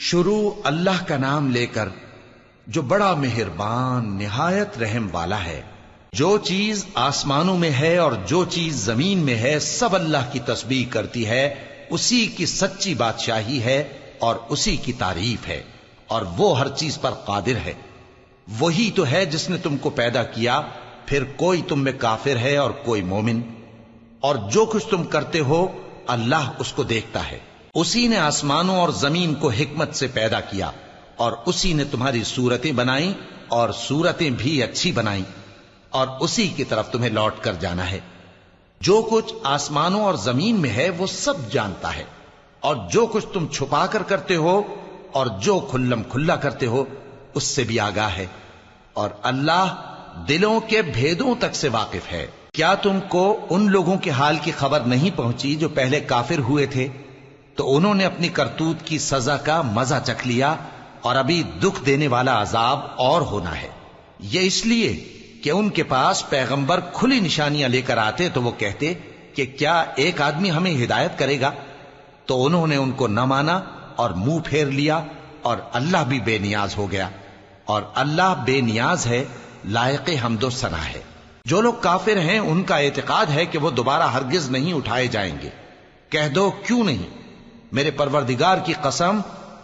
شروع اللہ کا نام لے کر جو بڑا مہربان نہایت رحم والا ہے۔ جو چیز آسمانوں میں ہے اور جو چیز زمین میں ہے سب اللہ کی تسبیح کرتی ہے، اسی کی سچی بادشاہی ہے اور اسی کی تعریف ہے، اور وہ ہر چیز پر قادر ہے۔ وہی تو ہے جس نے تم کو پیدا کیا، پھر کوئی تم میں کافر ہے اور کوئی مومن، اور جو کچھ تم کرتے ہو اللہ اس کو دیکھتا ہے۔ اسی نے آسمانوں اور زمین کو حکمت سے پیدا کیا، اور اسی نے تمہاری صورتیں بنائیں اور صورتیں بھی اچھی بنائیں، اور اسی کی طرف تمہیں لوٹ کر جانا ہے۔ جو کچھ آسمانوں اور زمین میں ہے وہ سب جانتا ہے، اور جو کچھ تم چھپا کر کرتے ہو اور جو کھلم کھلا کرتے ہو اس سے بھی آگاہ ہے، اور اللہ دلوں کے بھیدوں تک سے واقف ہے۔ کیا تم کو ان لوگوں کے حال کی خبر نہیں پہنچی جو پہلے کافر ہوئے تھے؟ تو انہوں نے اپنی کرتوت کی سزا کا مزہ چکھ لیا، اور ابھی دکھ دینے والا عذاب اور ہونا ہے۔ یہ اس لیے کہ ان کے پاس پیغمبر کھلی نشانیاں لے کر آتے تو وہ کہتے کہ کیا ایک آدمی ہمیں ہدایت کرے گا؟ تو انہوں نے ان کو نہ مانا اور منہ پھیر لیا، اور اللہ بھی بے نیاز ہو گیا، اور اللہ بے نیاز ہے، لائق حمد و ثنا ہے۔ جو لوگ کافر ہیں ان کا اعتقاد ہے کہ وہ دوبارہ ہرگز نہیں اٹھائے جائیں گے۔ کہہ دو کیوں نہیں؟ میرے پروردگار کی قسم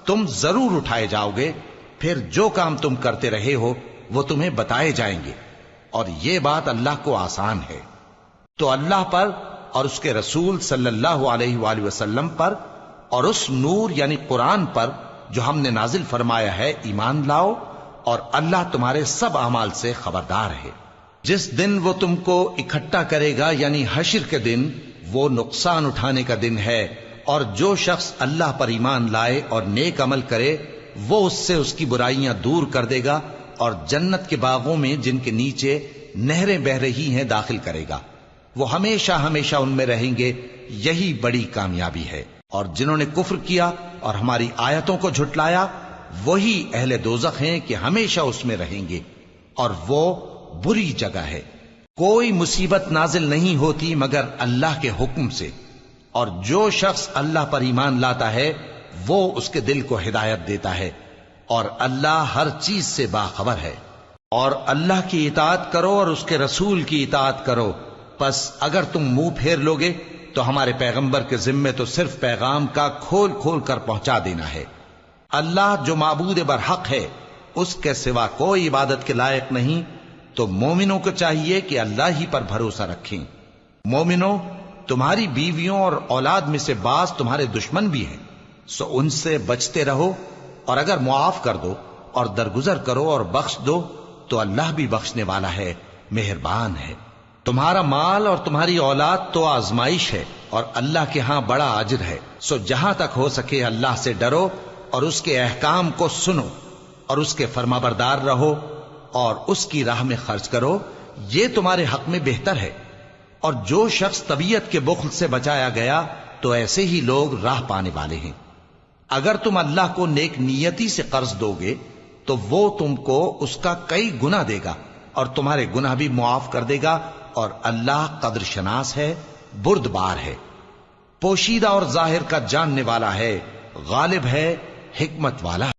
تم ضرور اٹھائے جاؤ گے، پھر جو کام تم کرتے رہے ہو وہ تمہیں بتائے جائیں گے، اور یہ بات اللہ کو آسان ہے۔ تو اللہ پر اور اس کے رسول صلی اللہ علیہ وآلہ وسلم پر اور اس نور یعنی قرآن پر جو ہم نے نازل فرمایا ہے ایمان لاؤ، اور اللہ تمہارے سب اعمال سے خبردار ہے۔ جس دن وہ تم کو اکٹھا کرے گا یعنی حشر کے دن، وہ نقصان اٹھانے کا دن ہے، اور جو شخص اللہ پر ایمان لائے اور نیک عمل کرے وہ اس سے اس کی برائیاں دور کر دے گا، اور جنت کے باغوں میں جن کے نیچے نہریں بہ رہی ہیں داخل کرے گا۔ وہ ہمیشہ ہمیشہ ان میں رہیں گے، یہی بڑی کامیابی ہے۔ اور جنہوں نے کفر کیا اور ہماری آیتوں کو جھٹلایا وہی اہل دوزخ ہیں کہ ہمیشہ اس میں رہیں گے، اور وہ بری جگہ ہے۔ کوئی مصیبت نازل نہیں ہوتی مگر اللہ کے حکم سے، اور جو شخص اللہ پر ایمان لاتا ہے وہ اس کے دل کو ہدایت دیتا ہے، اور اللہ ہر چیز سے باخبر ہے۔ اور اللہ کی اطاعت کرو اور اس کے رسول کی اطاعت کرو، پس اگر تم منہ پھیر لوگے تو ہمارے پیغمبر کے ذمے تو صرف پیغام کا کھول کھول کر پہنچا دینا ہے۔ اللہ جو معبود برحق ہے اس کے سوا کوئی عبادت کے لائق نہیں، تو مومنوں کو چاہیے کہ اللہ ہی پر بھروسہ رکھیں۔ مومنوں، تمہاری بیویوں اور اولاد میں سے بعض تمہارے دشمن بھی ہیں، سو ان سے بچتے رہو، اور اگر معاف کر دو اور درگزر کرو اور بخش دو تو اللہ بھی بخشنے والا ہے، مہربان ہے۔ تمہارا مال اور تمہاری اولاد تو آزمائش ہے، اور اللہ کے ہاں بڑا اجر ہے، سو جہاں تک ہو سکے اللہ سے ڈرو اور اس کے احکام کو سنو، اور اس کے فرمانبردار رہو، اور اس کی راہ میں خرچ کرو، یہ تمہارے حق میں بہتر ہے۔ اور جو شخص طبیعت کے بخل سے بچایا گیا تو ایسے ہی لوگ راہ پانے والے ہیں۔ اگر تم اللہ کو نیک نیتی سے قرض دو گے تو وہ تم کو اس کا کئی گنا دے گا، اور تمہارے گناہ بھی معاف کر دے گا، اور اللہ قدر شناس ہے، بردبار ہے، پوشیدہ اور ظاہر کا جاننے والا ہے، غالب ہے، حکمت والا ہے۔